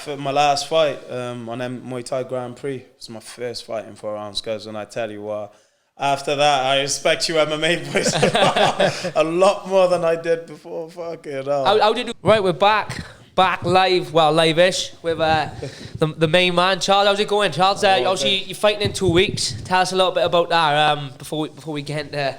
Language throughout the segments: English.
for my last fight on them Muay Thai Grand Prix, it was my first fight in 4 rounds, guys. And I tell you what, after that, I respect you MMA boys a lot more than I did before. Fucking hell. How did you... Right, we're back live, well, live-ish, with the main man, Charles. How's it going, Charles? Obviously, you're fighting in 2 weeks. Tell us a little bit about that before we get into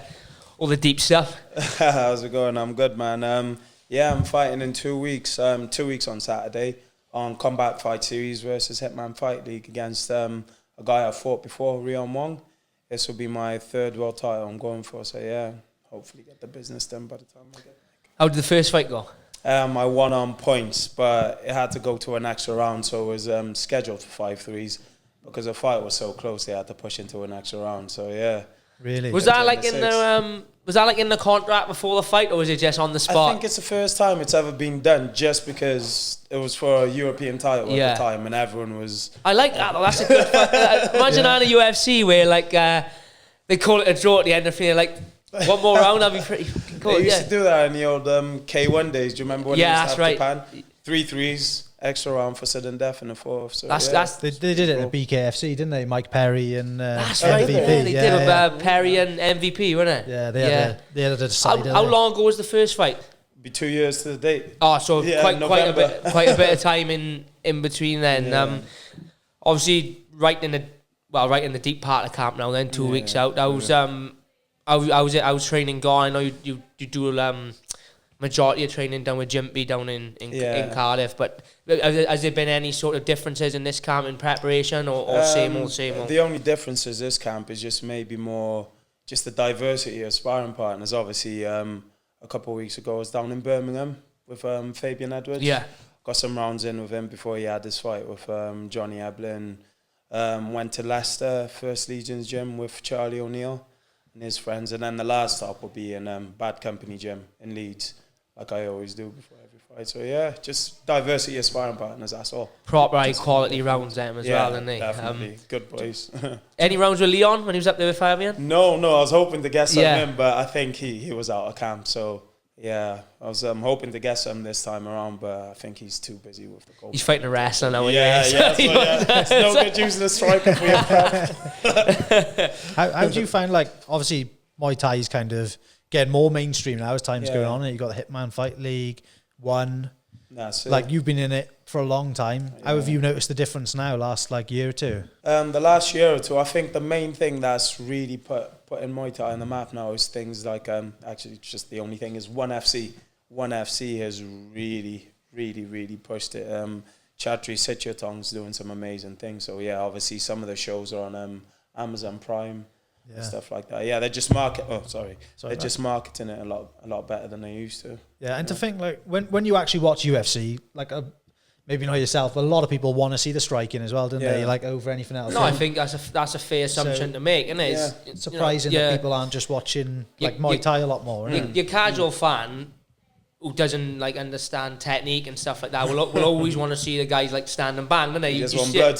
all the deep stuff. How's it going? I'm good, man. Yeah, I'm fighting in 2 weeks. 2 weeks on Saturday on Combat Fight Series versus Hitman Fight League against a guy I fought before, Rion Wong. This will be my 3rd world title I'm going for. So yeah, hopefully get the business done by the time I get back. How did the first fight go? I won on points, but it had to go to an extra round, so it was scheduled for 5-3s. Because the fight was so close, they had to push into an extra round. So yeah. Really? Was that like in the contract before the fight, or was it just on the spot? I think it's the first time it's ever been done, just because it was for a European title at the time, and everyone was. I like that though. That's a good fight. Imagine on a UFC where like they call it a draw at the end of the like. One more round, that'd be pretty fucking cool. They used to do that in the old K1 days. Do you remember when they used to have Japan? 3-3s, extra round for sudden death in the 4th. So they did it at BKFC, didn't they? Mike Perry and that's MVP. Right, they did with Perry and MVP, wasn't it? Yeah, they had a decide. How long ago was the first fight? Be 2 years to the date. Oh, so quite a bit of time in between then. Yeah. Obviously, right in the deep part of camp now. Then 2 weeks out. I was training going. I know you do majority of training down with Jimpy down in Cardiff, but has there been any sort of differences in this camp in preparation, or same old? The only difference is this camp is just maybe more just the diversity of sparring partners. Obviously, a couple of weeks ago I was down in Birmingham with Fabian Edwards. Yeah, got some rounds in with him before he had his fight with Johnny Eblin. Went to Leicester First Legion's gym with Charlie O'Neill and his friends, and then the last stop will be in Bad Company Gym in Leeds, like I always do before every fight. So yeah, just diversity of sparring partners, that's all. Proper high quality rounds them as well, didn't they? Definitely. Good boys. Any rounds with Leon when he was up there with Fabian? No, I was hoping to get some in, but I think he was out of camp, so yeah, I was hoping to get some this time around, but I think he's too busy with the goal. He's fighting a wrestler now. It's no good using a striker for your How do you find, like, obviously Muay Thai is kind of getting more mainstream now as time's going on, and you've got the Hitman Fight League, One. Like, you've been in it for a long time. How have you noticed the difference now, last like year or two? The last year or two, I think the main thing that's really putting Muay Thai on the map now is things like, actually just the only thing is One FC. One FC has really pushed it. Chatri Sitchatong's doing some amazing things. So yeah, obviously some of the shows are on Amazon Prime. And stuff like that. Yeah, they're just just marketing it a lot better than they used to. Yeah, and to think, like, when you actually watch UFC, like, maybe not yourself, but a lot of people want to see the striking as well, don't they? Like, over anything else. No, I think that's a fair assumption to make, isn't it? It's surprising that people aren't just watching Muay Thai a lot more. Your casual fan who doesn't like understand technique and stuff like that will always want to see the guys like stand and bang, don't they? They just want blood.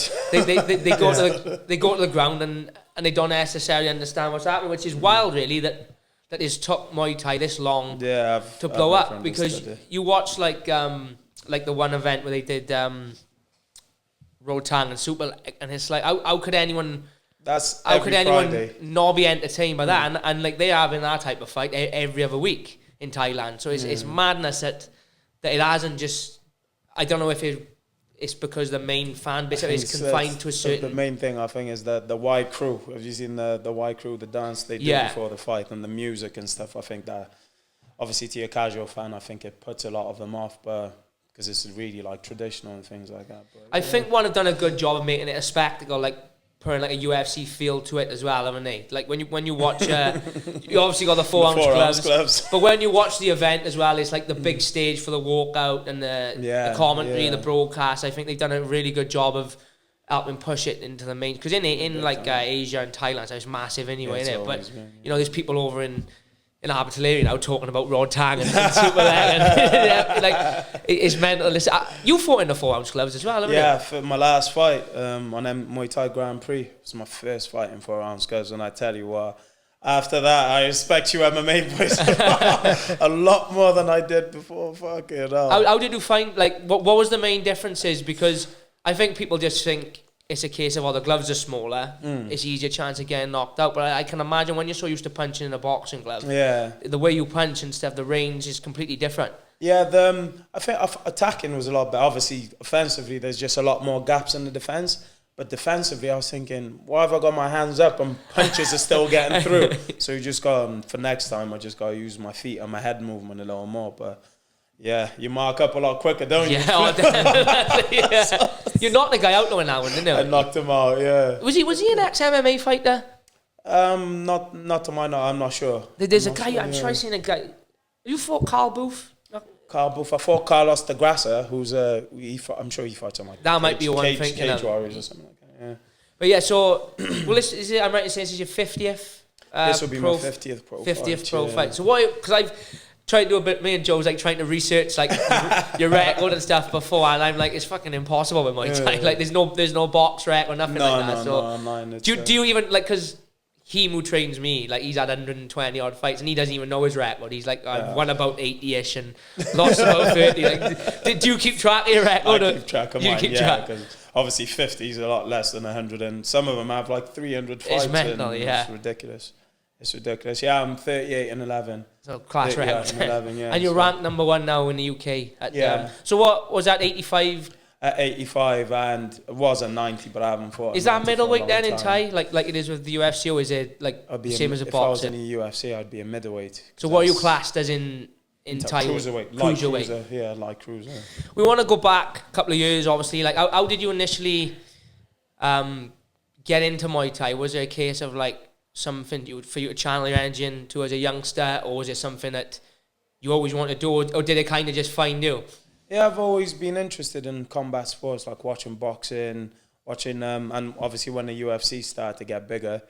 They go to the ground and they don't necessarily understand what's happening, which is wild, really, that it's took Muay Thai this long to blow up. Because you watch like the one event where they did Rotang and Super, and it's like how could anyone not be entertained by that? And like they're having that type of fight every other week in Thailand. So it's madness that it hasn't just. I don't know if it's because the main fan base is confined to a certain. The main thing I think is that the Y crew. Have you seen the Y crew, the dance they do before the fight, and the music and stuff? I think that obviously to your casual fan, I think it puts a lot of them off, but because it's really like traditional and things like that. But, I think One have done a good job of making it a spectacle, like putting like a UFC feel to it as well, haven't they? Like when you watch, you obviously got the 4 ounce gloves, but when you watch the event as well, it's like the big stage for the walkout and the commentary, the broadcast. I think they've done a really good job of helping push it into the main, because in Asia and Thailand, so it's massive anyway, isn't it? But you know, there's people over in Abbotsford now talking about Rotang and Super Leg, and like it's mental. Listen, you fought in the 4 ounce gloves as well, haven't you? Yeah, for my last fight on them Muay Thai Grand Prix, it was my first fight in 4 ounce gloves, and I tell you what, After that, I respect you MMA boys a lot more than I did before. Fuck it up. How did you find, like, what was the main differences? Because I think people just think it's a case of, the gloves are smaller, it's easier chance of getting knocked out. But I can imagine when you're so used to punching in a boxing glove, the way you punch and stuff, the range is completely different. Yeah, I think attacking was a lot better. Obviously, offensively, there's just a lot more gaps in the defense. But defensively, I was thinking, why have I got my hands up and punches are still getting through? So you just got, for next time, I just got to use my feet and my head movement a little more. But yeah, you mark up a lot quicker, don't you? Yeah. You knocked the guy out though now, didn't you? I knocked him out, yeah. Was he an ex-MMA fighter? Not to my knowledge, I'm not sure. There's a guy, I'm sure I've seen a guy. You fought Carl Booth? Carl Booth. I fought Carlos de Grassa, who's I'm sure he fought something like that. Might be one thing. Cage Warriors or something like that. Yeah. But yeah, so I'm right to say this is your 50th. This will be my 50th pro. 50th pro fight. So what? Because I've tried to do a bit. Me and Joe's like trying to research like your record and stuff before, and I'm like, it's fucking impossible with Muay Thai. Like there's no box record, nothing like that. So I'm lying. Do you even like, because Heme, who trains me, like he's had 120 odd fights and he doesn't even know his record. He's like, I've won about 80ish and lost about 30. Like, do you keep track of your record? I keep track of mine. Yeah, because obviously 50 is a lot less than 100, and some of them have like 300 fights. It's mental, It's ridiculous. It's ridiculous. Yeah, I'm 38 and 11. So class record. 11, yeah. And you're ranked number 1 now in the UK. So what was that? 85. At 85, and it was at 90, but I haven't fought. Is that middleweight then in Thai, like it is with the UFC, or is it like the same as a boxer? If I was in the UFC, I'd be a middleweight. So what are you classed as in Thai? Cruiserweight. Cruiser, yeah, like cruiser. We want to go back a couple of years, obviously. Like, how did you initially get into Muay Thai? Was it a case of like something for you to channel your energy into as a youngster, or was it something that you always wanted to do, or did it kind of just find you? Yeah, I've always been interested in combat sports, like watching boxing, and obviously when the UFC started to get bigger,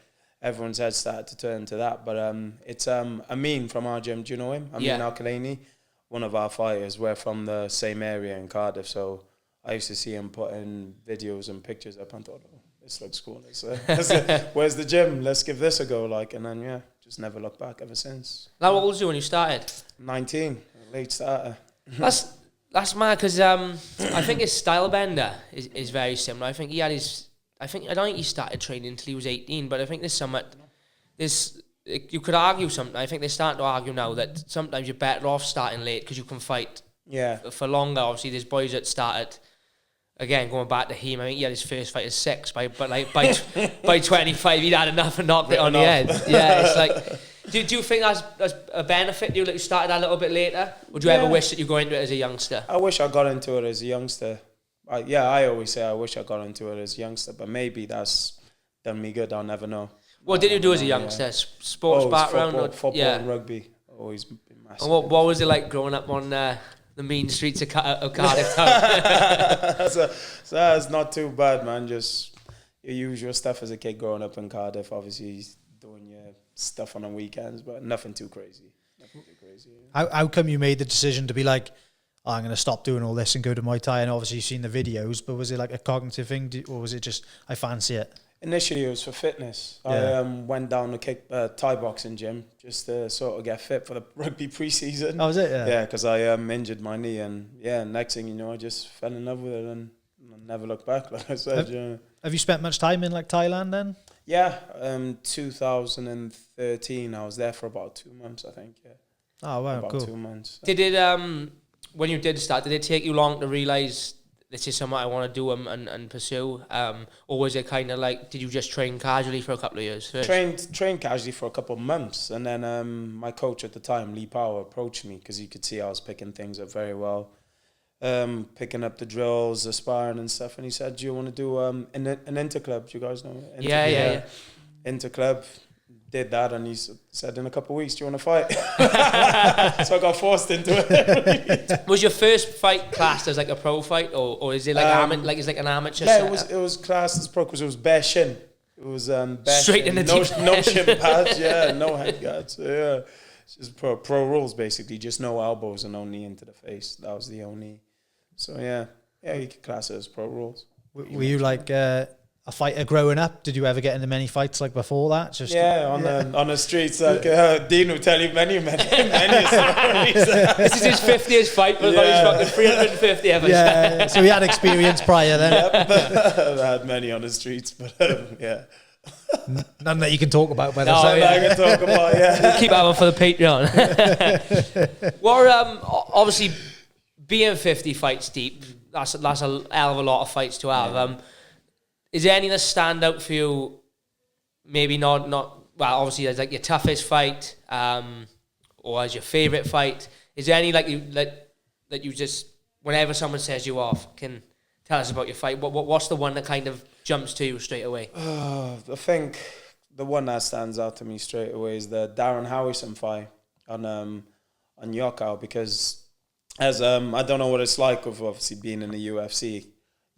everyone's head started to turn to that. But it's Amin from our gym. Do you know him? Amin Al-Khalani, one of our fighters. We're from the same area in Cardiff, so I used to see him putting videos and pictures up and thought, oh, this looks cool. Where's the gym? Let's give this a go. Like, and then just never looked back ever since. How old was you when you started? 19, late starter. That's mad, because I think his style bender is very similar. I think I don't think he started training until he was 18, but I think you could argue something. I think they're starting to argue now that sometimes you're better off starting late because you can fight for longer. Obviously, there's boys that started, again, going back to him, I think he had his first fight at 6, but like by 25 he'd had enough and knocked it on the head. Yeah, it's like... Do you think that's a benefit to you that you started a little bit later? Would you ever wish that you go into it as a youngster? I wish I got into it as a youngster. I always say I wish I got into it as a youngster, but maybe that's done me good. I'll never know. What did you do as a youngster? Sports background? Football and rugby. Always been massive. And what was it like growing up on the mean streets of Cardiff Town? So that's not too bad, man. Just your usual stuff as a kid growing up in Cardiff. Obviously, doing your stuff on the weekends, but nothing too crazy. How come you made the decision to be like, I'm going to stop doing all this and go to Muay Thai? And obviously you've seen the videos, but was it like a cognitive thing, or was it just, I fancy it? Initially it was for fitness. I went down to Thai boxing gym just to sort of get fit for the rugby pre-season. Oh, was it? Yeah, because I injured my knee, and next thing you know, I just fell in love with it and never looked back, like I said. Have you spent much time in like Thailand then? Yeah, 2013. I was there for about 2 months, I think. Yeah. Oh wow, about cool. 2 months. Did it when you did start? Did it take you long to realise this is something I want to do and pursue? Or was it kind of like, did you just train casually for a couple of years first? Trained casually for a couple of months, and then my coach at the time, Lee Power, approached me because he could see I was picking things up very well. Picking up the drills, the sparring and stuff, and he said, do you want to do an interclub? Do you guys know it? Yeah. Interclub. Did that, and he said, in a couple of weeks, do you want to fight? So I got forced into it. Was your first fight classed as like a pro fight, or is it like it's like an amateur? Yeah, it was classed as pro because it was bare shin. It was bare straight shin. in the no shin pads, no head guards. So, it's just pro rules basically, just no elbows and no knee into the face. That was the only. So yeah, you could class it as pro rules. Were you like a fighter growing up? Did you ever get into many fights like before that? Just on the streets. Like Dean will tell you many stories. This is his 50th fight, but he's fucking 350 ever. Yeah, so he had experience prior then. Yep. I had many on the streets, but yeah. None that you can talk about. I can talk about. Yeah, we'll keep that one for the Patreon. Well, obviously, being 50 fights deep, that's a hell of a lot of fights to have. Yeah. Is there any that stand out for you? Maybe not. Well, obviously, there's like your toughest fight, or as your favorite fight. Is there any that you just, whenever someone says you off, can tell us about your fight? What's the one that kind of jumps to you straight away? I think the one that stands out to me straight away is the Darren Howison fight on Yokkao, because as I don't know what it's like of obviously being in the UFC.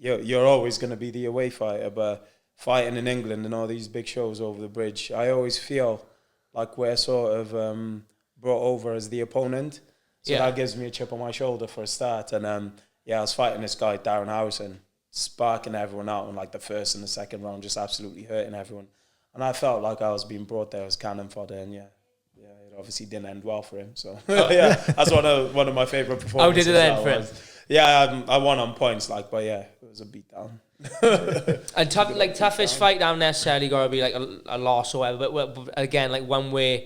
You're always going to be the away fighter, but fighting in England and all these big shows over the bridge, I always feel like we're sort of brought over as the opponent. So that gives me a chip on my shoulder for a start. And I was fighting this guy, Darren Howison, sparking everyone out in like the first and the second round, just absolutely hurting everyone. And I felt like I was being brought there as cannon fodder, and it obviously didn't end well for him. So that's one of my favourite performances. How did it end for him? Yeah, I won on points, but it was a beatdown. And toughest fight don't necessarily got to be like a loss or whatever, but again, like one where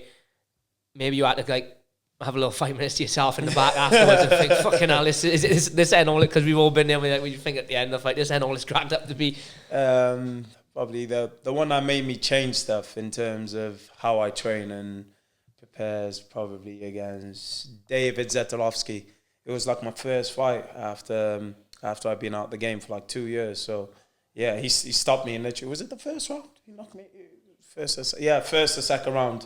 maybe you had to like have a little 5 minutes to yourself in the back afterwards and think, fucking hell, this end all it, because we've all been there when you think at the end of the fight, this end all is cracked up to be. Probably the one that made me change stuff in terms of how I train and prepare is probably against David Zetalovsky. It was like my first fight after I'd been out the game for like 2 years. So yeah, he stopped me in literally, was it the first round? He knocked me first or second round.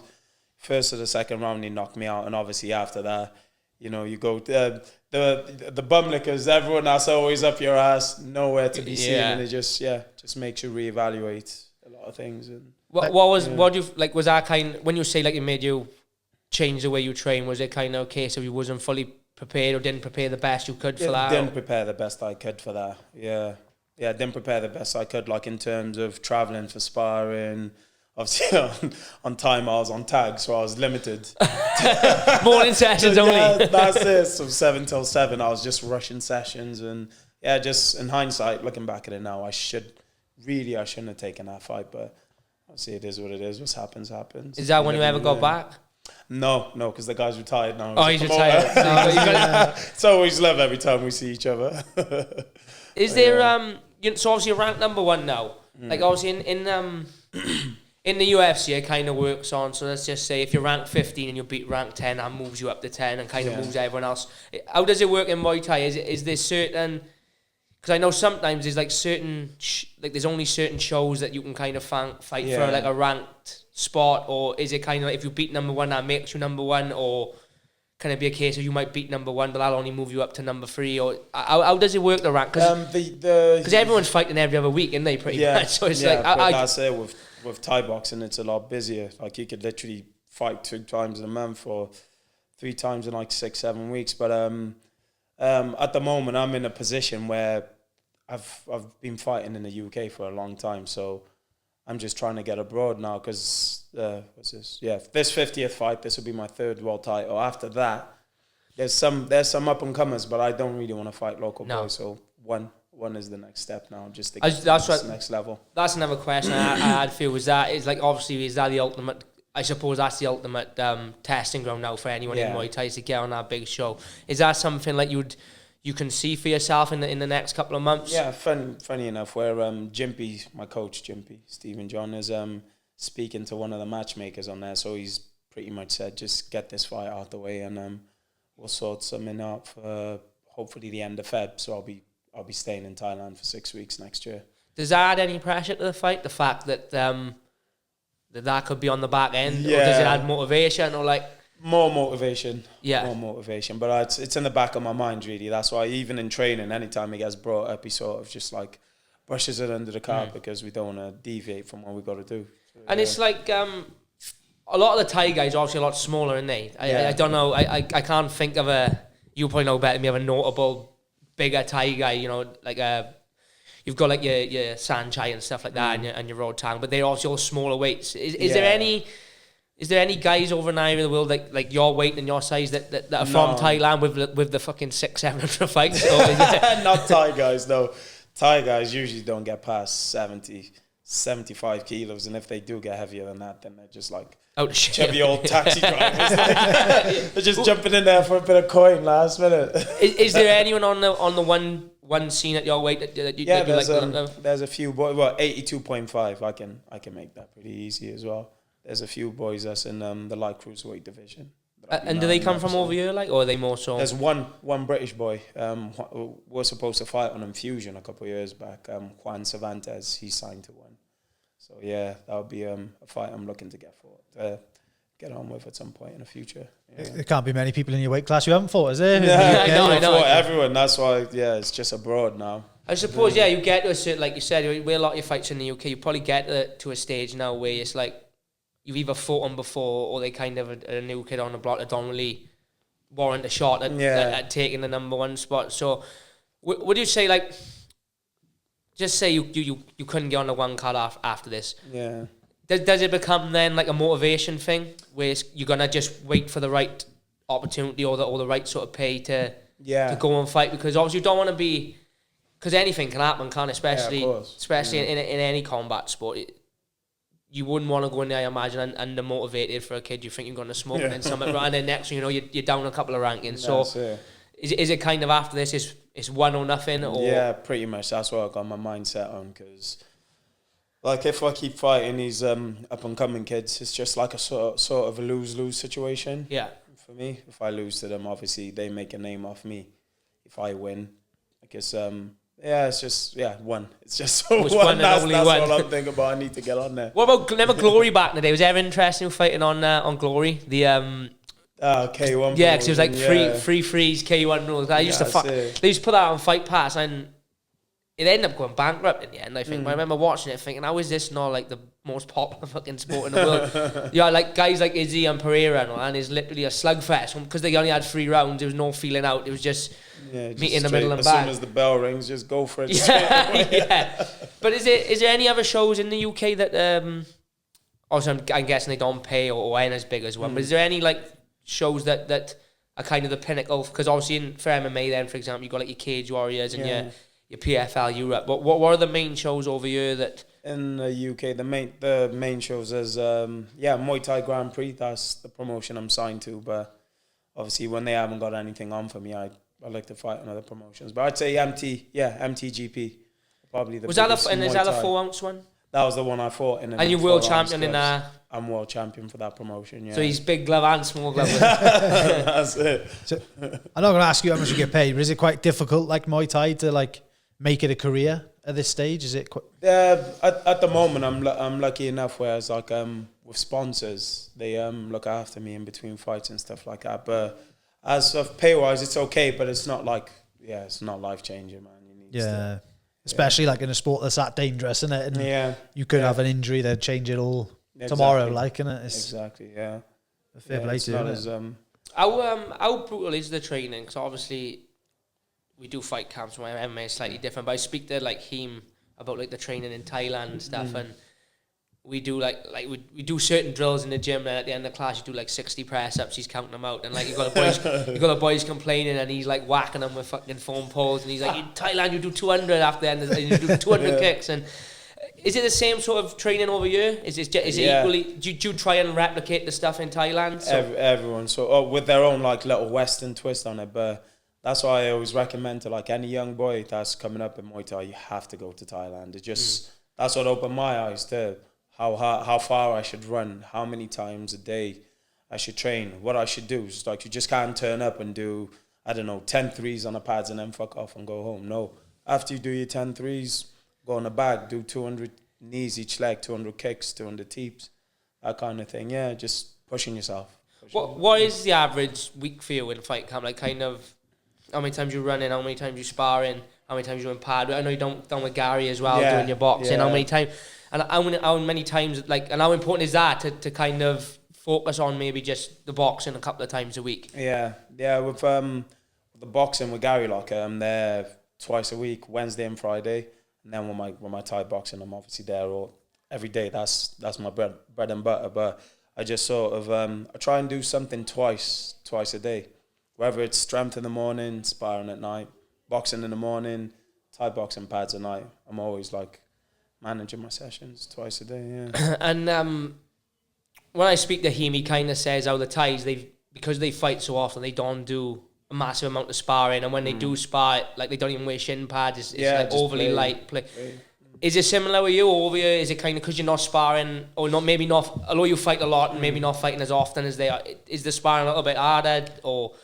First of the second round, he knocked me out, and obviously after that, you go the bum lickers. Everyone that's always up your ass, nowhere to be seen, and it just makes you reevaluate a lot of things. And what do you like? Was that kind when you say like it made you change the way you train? Was it kind of a case of you wasn't fully prepared or didn't prepare the best you could for that? Didn't prepare the best I could for that. Yeah, didn't prepare the best I could, like in terms of traveling for sparring. Obviously, on time I was on tag, so I was limited. Morning sessions only. That's it. So 7 till 7, I was just rushing sessions, and just in hindsight, looking back at it now, I shouldn't have taken that fight, but obviously it is what it is. What happens. Is that when you ever go back? No, because the guy's retired now. Oh, he's retired. It's always love every time we see each other. Is there so obviously you're ranked number 1 now. Like obviously in the UFC, it kind of works on, so let's just say if you're ranked 15 and you beat rank 10, that moves you up to 10 and kind of moves everyone else. How does it work in Muay Thai? Is there certain... Because I know sometimes there's like certain... there's only certain shows that you can kind of fight for like a ranked spot, or is it kind of like if you beat number 1, that makes you number 1, or can it be a case of you might beat number 1, but that'll only move you up to number 3, or how does it work, the rank? Because everyone's fighting every other week, isn't they, pretty much? So it's like... that's it with Thai boxing, it's a lot busier. Like you could literally fight 2 times in a month or 3 times in like 6-7 weeks. But at the moment, I'm in a position where I've been fighting in the UK for a long time, so I'm just trying to get abroad now. Because what's this? Yeah, this 50th fight, this will be my 3rd world title. After that, there's some up and comers, but I don't really want to fight local boys. So one is the next step now, just to get to the next level. That's another question I had for you. Is that the ultimate? I suppose that's the ultimate testing ground now for anyone in Muay Thai to get on that big show. Is that something like you can see for yourself in the next couple of months? Yeah, funny enough, where Jimpy, my coach Stephen John, is speaking to one of the matchmakers on there, so he's pretty much said just get this fight out the way, and we'll sort something out for hopefully the end of Feb. So I'll be staying in Thailand for 6 weeks next year. Does that add any pressure to the fight? The fact that that could be on the back end, or does it add motivation, or like more motivation? Yeah, more motivation. But it's in the back of my mind, really. That's why even in training, anytime it gets brought up, he sort of just like brushes it under the carpet because we don't want to deviate from what we got to do. So, and it's like a lot of the Thai guys are obviously a lot smaller, aren't they? I don't know. I can't think of you probably know better than me, of a notable bigger Thai guy, like you've got like your Sanchai and stuff like that, and your Road Tang, but they're also smaller weights. Is there any guys over in the area of the world like your weight and your size that are from Thailand with the fucking 600-700 fights? Not Thai guys, no. Thai guys usually don't get past 70, 75 kilos, and if they do get heavier than that, then they're just like chubby old taxi drivers. They're just jumping in there for a bit of coin last minute. Is there anyone on the one scene at your weight that you there's a few boys. Well, 82.5. I can make that pretty easy as well. There's a few boys that's in the light cruiserweight division. And do they come from over here, like, or are they more so? There's one British boy. Was supposed to fight on Infusion a couple of years back. Juan Cervantes, he signed to one. So yeah, that would be a fight I'm looking to get on with at some point in the future. Yeah. There can't be many people in your weight class you haven't fought, is there? Yeah, I know. Everyone. That's why. Yeah, it's just abroad now. I suppose. Yeah, you get to a certain, like you said, where a lot of your fights in the UK, you probably get to a stage now where it's like you've either fought them before, or they kind of a new kid on the block that don't really warrant a shot at taking the number one spot. So, would you say, like, just say you couldn't get on the one card after this? Yeah. Does it become then like a motivation thing where you're gonna just wait for the right opportunity or the right sort of pay to go and fight? Because obviously you don't want to be, because anything can happen, can't, especially in any combat sport. You wouldn't want to go in there, I imagine, under motivated for a kid. You think you're going to smoke and then something, and then next thing you know, you're down a couple of rankings. So is it kind of after this, it's 1 or nothing? Or? Yeah, pretty much. That's what I got my mindset on, because like if I keep fighting these up and coming kids, it's just like a sort of a lose-lose situation. Yeah. For me, if I lose to them, obviously they make a name off me. If I win, I guess it's just one. It's just one. That's all I'm thinking about. I need to get on there. What about never Glory back in the day? Was it ever interesting fighting on Glory? The K1. Yeah, because it was like free freeze K1 rules. I used to they used to put that on Fight Pass, and it ended up going bankrupt in the end, I think. I remember watching it thinking, how is this not like the most popular fucking sport in the world? Yeah, like guys like Izzy and Pereira and it's literally a slugfest because they only had 3 rounds. There was no feeling out. It was just meet in the middle and back. As soon as the bell rings, just go for it. Yeah. But is there any other shows in the UK that also I'm guessing they don't pay or ain't as big as one, but is there any like shows that are kind of the pinnacle? Because obviously for MMA then, for example, you've got like your Cage Warriors and your PFL Europe. But what are the main shows over here that in the UK? The main shows is Muay Thai Grand Prix. That's the promotion I'm signed to. But obviously when they haven't got anything on for me, I like to fight on other promotions. But I'd say MTGP probably the. Is that a 4-ounce one? That was the one I fought in. And you're world champion in that. I'm world champion for that promotion. Yeah. So he's big glove and small glove. That's it. So, I'm not going to ask you how much you get paid, but is it quite difficult, like Muay Thai, to like make it a career at this stage? Is it quite? At the moment, I'm lucky enough where it's like with sponsors, they look after me in between fights and stuff like that. But as of pay wise, it's okay, but it's not like it's not life changing, man. You need to, especially like in a sport that's that dangerous, isn't it? And you could have an injury that change it all tomorrow, like, innit? Exactly, yeah. A fair play to you. How brutal is the training? Because obviously we do fight camps where MMA is slightly different, but I speak to like him about like the training in Thailand and stuff, and we do we do certain drills in the gym, and at the end of the class you do like 60 press ups, he's counting them out, and like you got the boys complaining, and he's like whacking them with fucking foam poles, and he's like, in Thailand you do 200 after the end of the, you do 200 kicks. And is it the same sort of training over here? Is it equally? Do you try and replicate the stuff in Thailand? So? Everyone, with their own like little Western twist on it, but that's why I always recommend to like any young boy that's coming up in Muay Thai, you have to go to Thailand. It just that's what opened my eyes to how far I should run, how many times a day I should train, what I should do. It's like you just can't turn up and do 10 threes on the pads and then fuck off and go home. No, after you do your 10 threes, go on the bag, do 200 knees each leg, 200 kicks, 200 teeps, that kind of thing. Yeah, just pushing yourself. What is the average week for you in fight camp? Like kind of how many times you running, how many times you sparring, how many times you in pad? I know you done with Gary as well, doing your boxing. How many times, and how many times, like, and how important is that to kind of focus on maybe just the boxing a couple of times a week? Yeah. With the boxing with Gary, like, I'm there twice a week, Wednesday and Friday. And And then with my Thai boxing, I'm obviously there all every day. That's my bread and butter. But I just sort of I try and do something twice a day, whether it's strength in the morning, sparring at night, boxing in the morning, Thai boxing pads at night. I'm always like managing my sessions twice a day. Yeah. And when I speak to him, he kind of says how the Thais, because they fight so often, they don't do a massive amount of sparring, and when they do spar, like they don't even wear shin pads. It's like overly light play. Is it similar with you over here? Is it kind of because you're not sparring, or not? Maybe not. Although you fight a lot, and maybe not fighting as often as they are. Is the sparring a little bit harder, or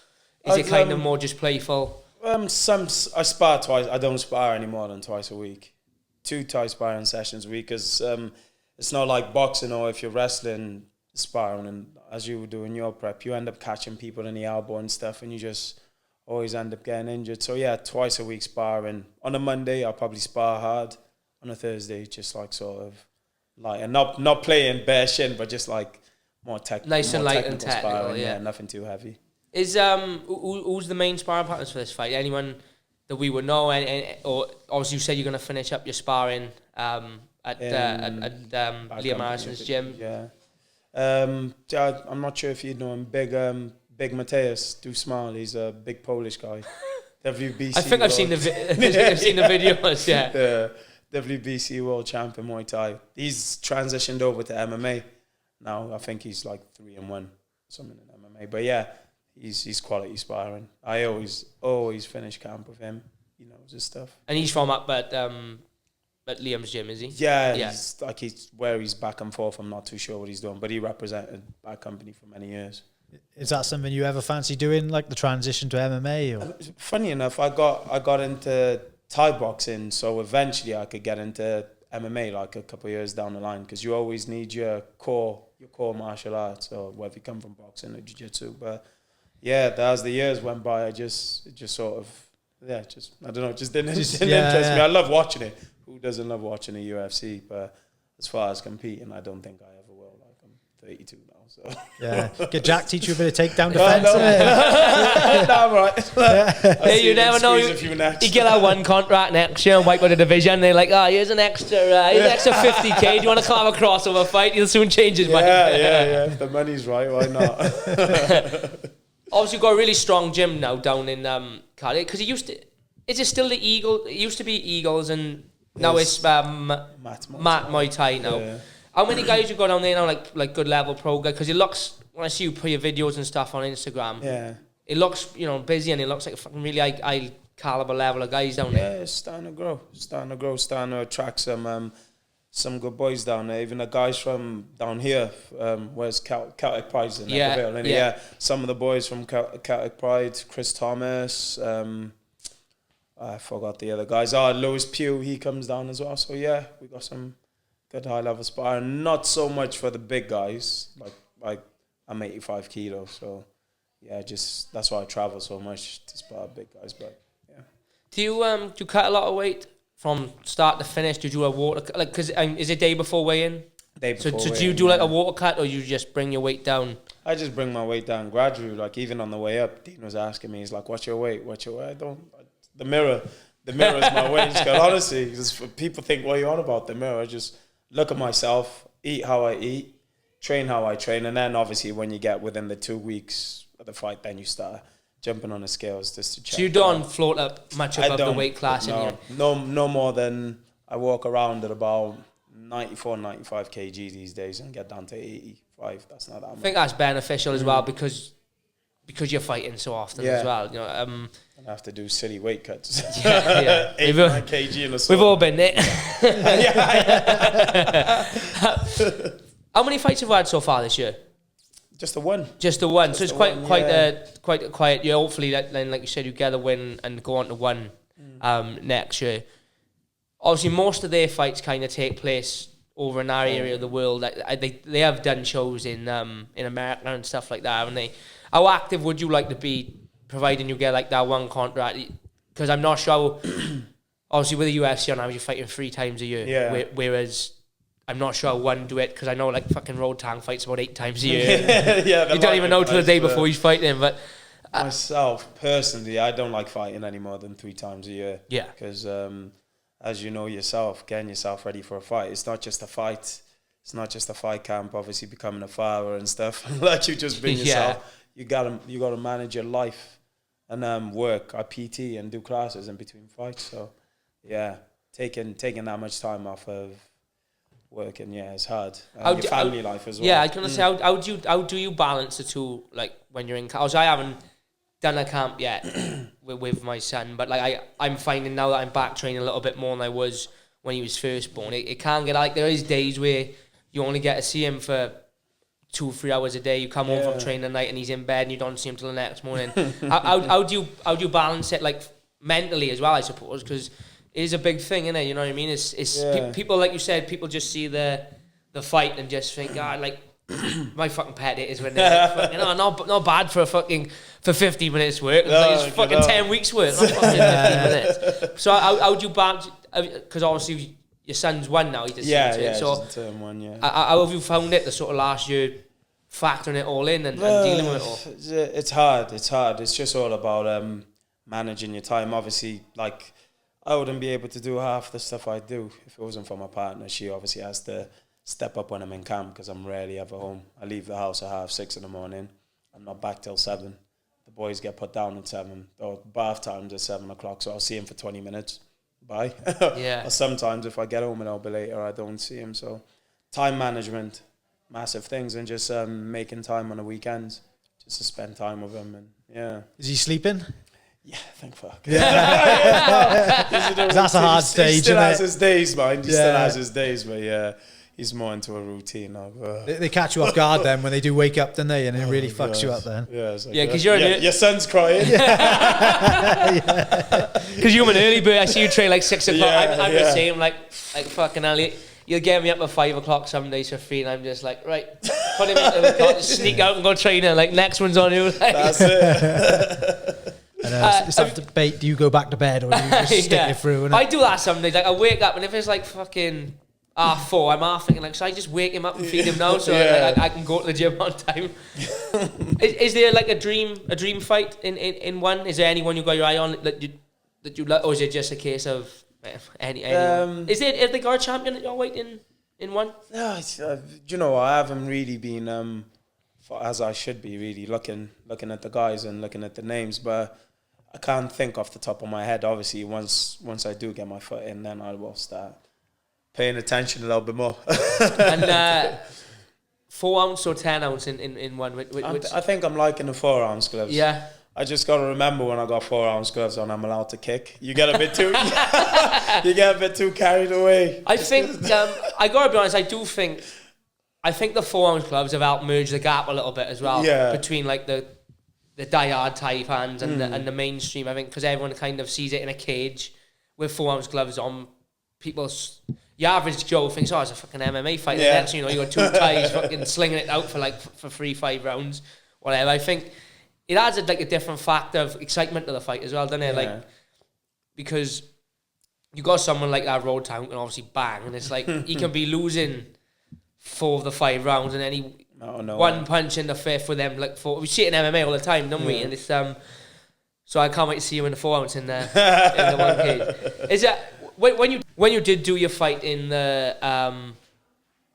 is it kind of more just playful? I spar twice. I don't spar any more than twice a week. 2 Thai sparring sessions a week, because it's not like boxing, or if you're wrestling, sparring, and as you were doing your prep, you end up catching people in the elbow and stuff, and you just always end up getting injured. So yeah, twice a week sparring. On a Monday, I'll probably spar hard. On a Thursday, just like sort of light, and not playing bare shin, but just like more technical, nice and light and technical technical. sparring, Yeah, nothing too heavy. Is who's the main sparring partners for this fight? Anyone that we would know? Or obviously you said you're going to finish up your sparring at Liam Harrison's gym. Yeah. I'm not sure if you know him. Big Mateus Dusmal. He's a big Polish guy. WBC. I think I've seen the videos. Yeah. The WBC World Champion Muay Thai. He's transitioned over to MMA now. I think he's like 3-1, something in MMA. But yeah, he's quality sparring. I always finish camp with him. He knows his stuff. And he's from up at Liam's gym, is he? Yeah. He's where he's back and forth. I'm not too sure what he's doing, but he represented our company for many years. Is that something you ever fancy doing, like the transition to MMA? Or? Funny enough, I got into Thai boxing, so eventually I could get into MMA like a couple of years down the line, because you always need your core martial arts, or whether you come from boxing or jiu-jitsu. But yeah, as the years went by, it just sort of I don't know, just didn't interest me. I love watching it. Who doesn't love watching the UFC? But as far as competing, I don't think I ever will. Like, I'm 32 now, so yeah. Get Jack teach you a bit of takedown defense. No, I'm right. Hey, you never know. You get that one contract next year and wipe out the division. They're like, here's an extra 50k. Do you want to carve a crossover fight? He'll soon change his mind. Yeah. If the money's right, why not? Obviously, you've got a really strong gym now down in Cardiff, because is it still the Eagle? It used to be Eagles, and now it's Matt Muay Thai now. Yeah. How many guys you got down there now, like good level pro guy? Because it looks, when I see you put your videos and stuff on Instagram, it looks busy, and it looks like a fucking really high caliber level of guys down there. Yeah, it's starting to grow, starting to attract some good boys down there. Even the guys from down here, where's Celtic Pride's in Neckerville. Yeah, some of the boys from Celtic Pride, Chris Thomas, I forgot the other guys. Lewis Pugh, he comes down as well. So yeah, we got some good high level sparring. Not so much for the big guys. Like I'm 85 kilos, so yeah, just that's why I travel so much to spar big guys. But yeah. Do you cut a lot of weight from start to finish? Do you do a water cut? Like, because is it day before weigh-in? Day before. So do you do like a water cut, or you just bring your weight down? I just bring my weight down gradually. Like even on the way up, Dean was asking me, he's like, "What's your weight? What's your weight?" The mirror is my weight. Honestly, just people think, "What are you on about?" The mirror. I just look at myself, eat how I eat, train how I train, and then obviously when you get within the 2 weeks of the fight, then you start jumping on the scales just to check. So you don't float up much above the weight class? No more than I walk around at about 94, 95 kg these days and get down to 85. That's not that much. I think that's beneficial as well, because you're fighting so often as well. I have to do silly weight cuts. 8 kg in a we've all been there. How many fights have you had so far this year? Just the one. So it's quite a quiet year. Hopefully, then, like you said, you get a win and go on to one next year. Obviously, most of their fights kind of take place over in our area of the world. They have done shows in America and stuff like that, haven't they? How active would you like to be, providing you get like that one contract? Because I'm not sure. Obviously, with the UFC now, you're fighting 3 times a year. Yeah. Whereas I'm not sure one do it, because I know like fucking Road Tank fights about 8 times a year. You don't even know till the day before he's fighting. But myself personally, I don't like fighting any more than 3 times a year. Yeah, because as you know yourself, getting yourself ready for a fight. It's not just a fight. It's not just a fight camp. Obviously, becoming a father and stuff. Like you just bring yourself. You gotta manage your life and work. I PT and do classes in between fights. So yeah, taking that much time off of working, it's hard. Your family life as well. Yeah, I was gonna say, how do you balance the two? Like when you're in camp? I haven't done a camp yet with my son, but like I'm finding now that I'm back training a little bit more than I was when he was first born. It can get like, there is days where you only get to see him for 2-3 hours a day. You come home from training at night and he's in bed and you don't see him till the next morning. how do you balance it, like mentally as well, I suppose, because it is a big thing, isn't it? You know what I mean? People, like you said, people just see the fight and just think, like my fucking pet it is when they're like, fucking, not bad for 50 minutes work. It's fucking 10 weeks work, not fucking 15 minutes. So how do you balance? Because obviously your son's one now. He's just turn one. How have you found it the sort of last year, factoring it all in and dealing with it all? It's hard. It's just all about managing your time. Obviously, like, I wouldn't be able to do half the stuff I do if it wasn't for my partner. She obviously has to step up when I'm in camp because I'm rarely ever home. I leave the house at 5:30 in the morning. I'm not back till 7. The boys get put down at 7. Or bath time's at 7 o'clock, so I'll see him for 20 minutes. Bye. Or sometimes if I get home and I'll be later, I don't see him. So time management, massive things, and just making time on the weekends just to spend time with him. And Is he sleeping? Yeah, thank fuck. That's a hard stage. He still has his days, man. He still has his days, but he's more into a routine now. They catch you off guard then when they do wake up, don't they? And it really fucks you up then. Yeah, because your son's crying. Because you're an early bird. I see you train like 6 o'clock. I'm the same, like fucking hell. You'll get me up at 5 o'clock some days for free, and I'm just like, right, put him into the car, just sneak out and go train. And like, next one's on you. That's it. It's that debate. Do you go back to bed or do you just stick it through? I do that some days. Like I wake up and if it's like fucking 4:30, I'm half thinking like, should I just wake him up and feed him now so I can go to the gym on time? Is there like a dream fight in one? Is there anyone you got your eye on that you like, or is it just a case of anyone? Is the guard champion that you're waiting in one? No, I haven't really been as I should be really looking at the guys and looking at the names, but I can't think off the top of my head. Obviously, once I do get my foot in, then I will start paying attention a little bit more. And 4 ounce or 10 ounce in one? I think I'm liking the 4 ounce gloves. Yeah. I just got to remember when I got 4 ounce gloves on, I'm allowed to kick. You get a bit too, carried away. I think I got to be honest. I think the 4 ounce gloves have helped merge the gap a little bit as well between like the die-hard Thai fans and the mainstream. I think because everyone kind of sees it in a cage with 4 ounce gloves on. Your average Joe thinks, it's a fucking MMA fight. Yeah. Next, you got 2 Thais fucking slinging it out for 3-5 rounds, whatever. I think it adds a different factor of excitement to the fight as well, doesn't it? Yeah. Like, because you got someone like that Road Town can obviously bang, and it's like he can be losing 4 of the 5 rounds, and then one punch in the 5th with them we see it in MMA all the time, don't we? And it's so I can't wait to see you in the 4 ounce in the one cage. Is that when you did do your fight in the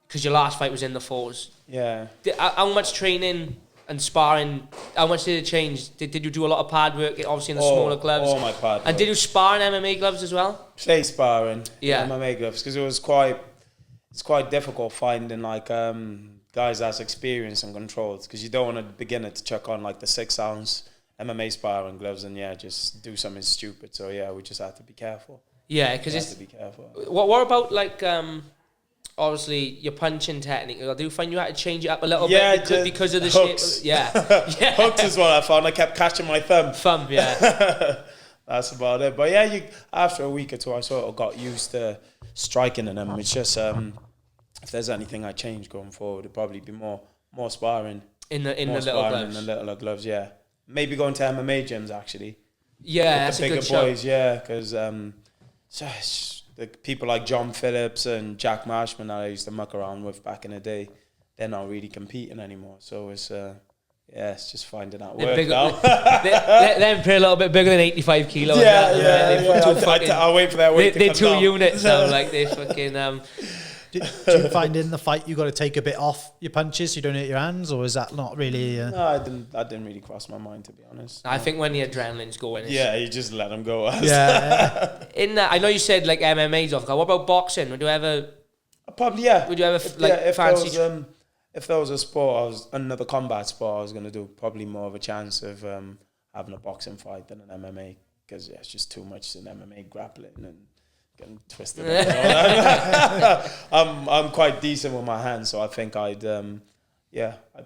because your last fight was in the 4s? Yeah. How much training and sparring? How much did it change? Did you do a lot of pad work? Obviously in the smaller gloves. All my pad work. And did you spar in MMA gloves as well? Play sparring. Yeah. MMA gloves because it's quite difficult finding guys that's experienced and controlled because you don't want a beginner to chuck on the 6 ounce MMA sparring gloves and just do something stupid. So we just have to be careful. Yeah, because it's. To be careful. What about obviously your punching technique? Do you find you had to change it up a little bit because of the hooks. Shape? Yeah. Hooks is what I found. I kept catching my thumb. Yeah. That's about it. But after a week or two, I sort of got used to striking in them. It's just if there's anything I change going forward, it'd probably be more sparring in the little gloves. In the little gloves, yeah. Maybe going to MMA gyms actually. Yeah, with the bigger boys, because the people like John Phillips and Jack Marshman that I used to muck around with back in the day, they're not really competing anymore. So it's yeah, it's just finding that They're work bigger, now. they're a little bit bigger than 85 kilos. I'll wait for that weight They're 2 units now, like they fucking... Do you find in the fight you got to take a bit off your punches so you don't hit your hands, or is that not really... No, I didn't really cross my mind, to be honest. I think when the adrenaline's going... you just let them go. In that, I know you said like MMA's off. What about boxing? Would you ever... Probably, yeah. Would you ever fancy... If there was a sport, another combat sport I was going to do, probably more of a chance of having a boxing fight than an MMA, because it's just too much in MMA, grappling and getting twisted. I'm quite decent with my hands, so I think I'd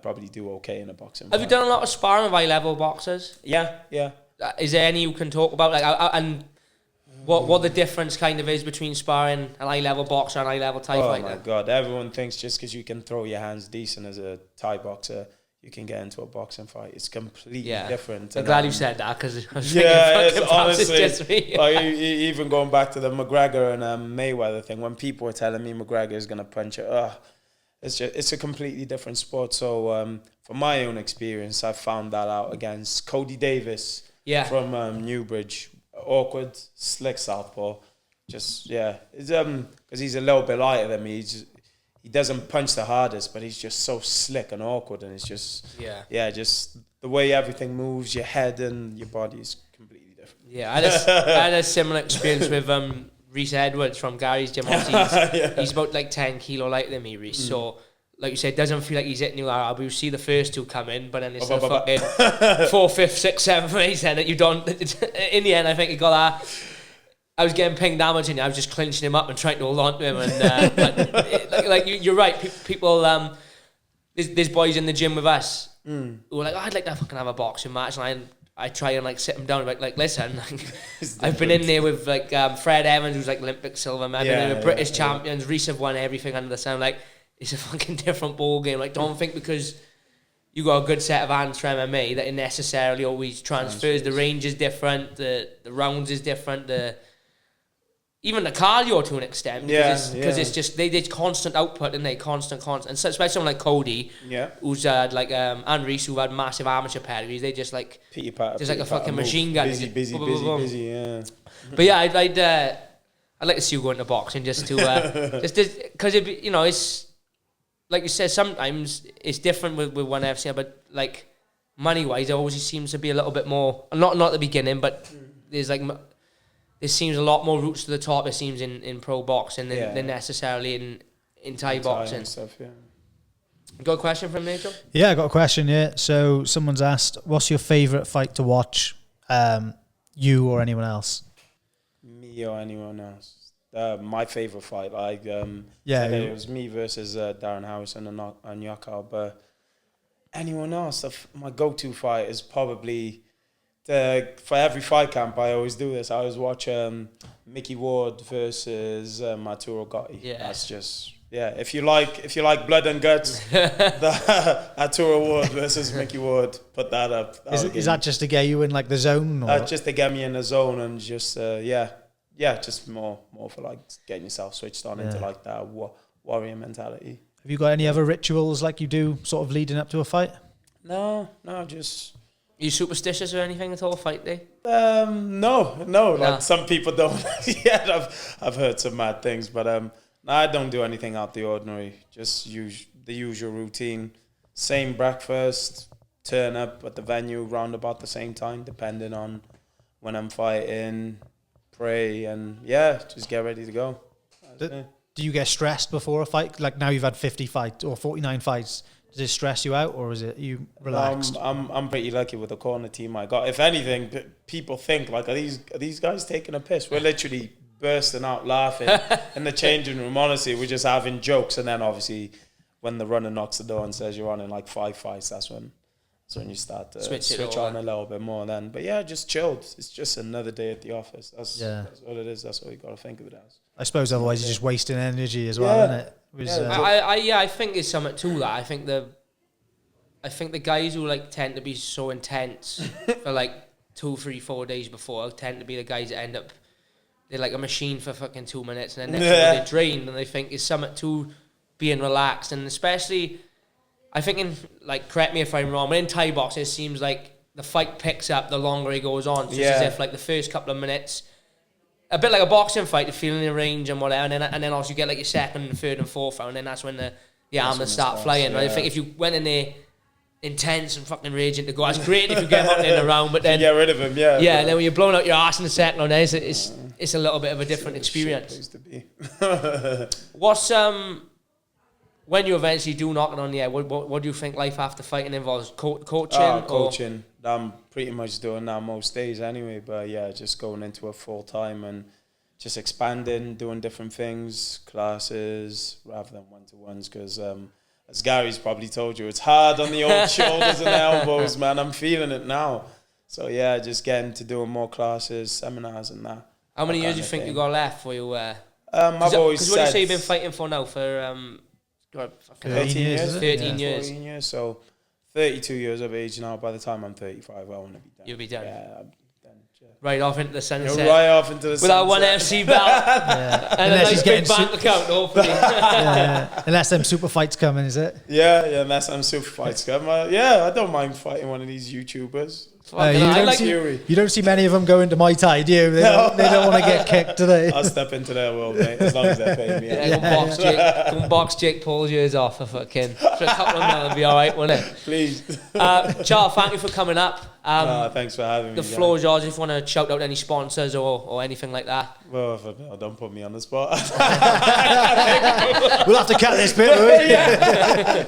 probably do okay in a boxing fight. Have you done a lot of sparring with high-level boxers? Yeah. Is there any you can talk about? Like, and what the difference kind of is between sparring a high-level boxer and a high-level Thai fighter? Oh my God, everyone thinks just because you can throw your hands decent as a Thai boxer, you can get into a boxing fight. It's completely different. I'm glad you said that, because I was it's honestly, it's just me. Like, even going back to the McGregor and Mayweather thing, when people were telling me McGregor is going to punch it, it's a completely different sport. So from my own experience, I found that out against Cody Davis from Newbridge. Awkward, slick southpaw. It's because he's a little bit lighter than me. He doesn't punch the hardest, but he's just so slick and awkward, and it's just just the way everything moves, your head and your body is completely different. Yeah, I had a similar experience with Reese Edwards from Gary's gym. He's about like 10 kilo lighter than me, Reese. So, like you said, doesn't feel like he's hitting you hard. We see the first two come in, but then it's the fucking 4th, 5th, 6th, 7th, 8th, and you don't. In the end, I think he got that. I was getting ping damage, and I was just clinching him up and trying to hold on to him. And you're right. People, there's boys in the gym with us who are like, I'd like to fucking have a boxing match, and I try and like sit him down, like listen, I've been in there with like Fred Evans, who's like Olympic silver medal, they were British champions. Reese have won everything under the sun. Like, it's a fucking different ball game. Like, don't think because you got a good set of hands for MMA that it necessarily always transfers. The range is different, the rounds is different, even the cardio to an extent, because it's just they constant output, and they constant, and so, especially someone like Cody, who's like and Reese, who had massive amateur pedigrees. They just like just like a fucking machine gun, busy. Yeah, but yeah, I'd like to see you go into boxing just to just because it's like you said, sometimes it's different with one FC, but like money wise, it always seems to be a little bit more. Not at the beginning, but there's like. There seems a lot more routes to the top, it seems, in pro boxing than necessarily in Thai boxing. And stuff, Got a question from Nigel? Yeah, I got a question, So someone's asked, what's your favourite fight to watch, you or anyone else? Me or anyone else? My favourite fight, it was me versus Darren Harrison and Yakal, but anyone else, my go-to fight is probably... for every fight camp, I always do this. I always watch Mickey Ward versus Arturo Gotti. Yeah, that's just If you like blood and guts, Arturo Ward versus Mickey Ward. Put that up. Is that just to get you in like the zone? Or? Just to get me in the zone and just just more for like getting yourself switched on into like that warrior mentality. Have you got any other rituals like you do sort of leading up to a fight? No, just. Are you superstitious or anything at all, fight day? No. Like some people don't. I've heard some mad things, but I don't do anything out the ordinary. Just the usual routine. Same breakfast. Turn up at the venue round about the same time, depending on when I'm fighting. Pray and just get ready to go. Do you get stressed before a fight? Like now you've had 50 fights or 49 fights. Does it stress you out, or is it you relaxed? I'm pretty lucky with the corner team I got. If anything, people think like, are these guys taking a piss? We're literally bursting out laughing in the changing room. Honestly, we're just having jokes, and then obviously when the runner knocks the door and says you're on in like 5 fights, that's when you start to switch on a little bit more. Then, but just chilled. It's just another day at the office. That's what it is. That's what you got to think of it as. I suppose otherwise you're just wasting energy as well, isn't it? I think there's something to that. I think the guys who like tend to be so intense for like 2, 3, 4 days before tend to be the guys that end up they're like a machine for fucking 2 minutes, and then next they're drained, and they think it's something to being relaxed. And especially I think like, correct me if I'm wrong, but in Thai boxing, it seems like the fight picks up the longer it goes on. So it's as if like the first couple of minutes, a bit like a boxing fight, you're feeling the range and whatever, and then also you get like your second, and third, and fourth round, and then that's when the armors start flying. Yeah. I think if you went in there intense and fucking raging to go, it's great if you get him up in a round, but then you get rid of him, and then when you're blowing out your ass in the second round, it's a little bit of a different experience. To be. What's when you eventually do knock it on the head, what do you think life after fighting involves? Coaching? Coaching. I'm pretty much doing that most days anyway, but yeah, just going into it full time and just expanding, doing different things, classes rather than one-to-ones, because as Gary's probably told you, it's hard on the old shoulders and elbows, man. I'm feeling it now. So yeah, just getting to doing more classes, seminars and that. How many years do you think you got left for you? I've always said... Because what do you say you've been fighting for now? For 13 years. 13 years. 14 years, so 32 years of age now. By the time I'm 35, I want to be done. You'll be done. Yeah, I'm done. Right off into the sunset. You're right off into the sunset. With our one FC belt. And unless a nice big bank account, hopefully. Unless them super fights coming, is it? Yeah, unless them super fights come. I don't mind fighting one of these YouTubers. You don't see many of them go into Muay Thai, do you? They don't want to get kicked, do they? I'll step into their world, mate, as long as they're paying me. Go and box Jake Paul's ears off for a couple of mil, it'll be alright, won't it? Please. Charles, thank you for coming up. Thanks for having me. The floor is yours if you want to shout out any sponsors or anything like that. Well, don't put me on the spot. We'll have to cut this bit, I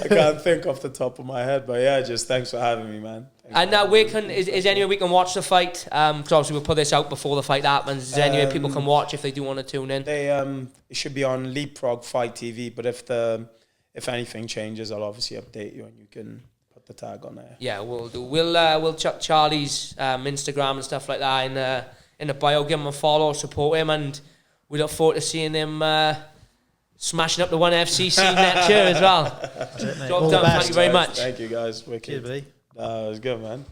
can't think off the top of my head, but yeah, just thanks for having me, man. And is anywhere we can watch the fight? Because obviously we'll put this out before the fight happens. Is there anywhere people can watch if they do want to tune in? It should be on Leapfrog Fight TV, but if anything changes, I'll obviously update you and you can put the tag on there. Yeah, we'll do. We'll chuck Charlie's Instagram and stuff like that in the bio. Give him a follow, support him, and we look forward to seeing him smashing up the ONE FC scene next year as well. That's it, mate. Job done. Thank you very much. Thank you, guys. Wicked. Cheers, buddy. It was good, man.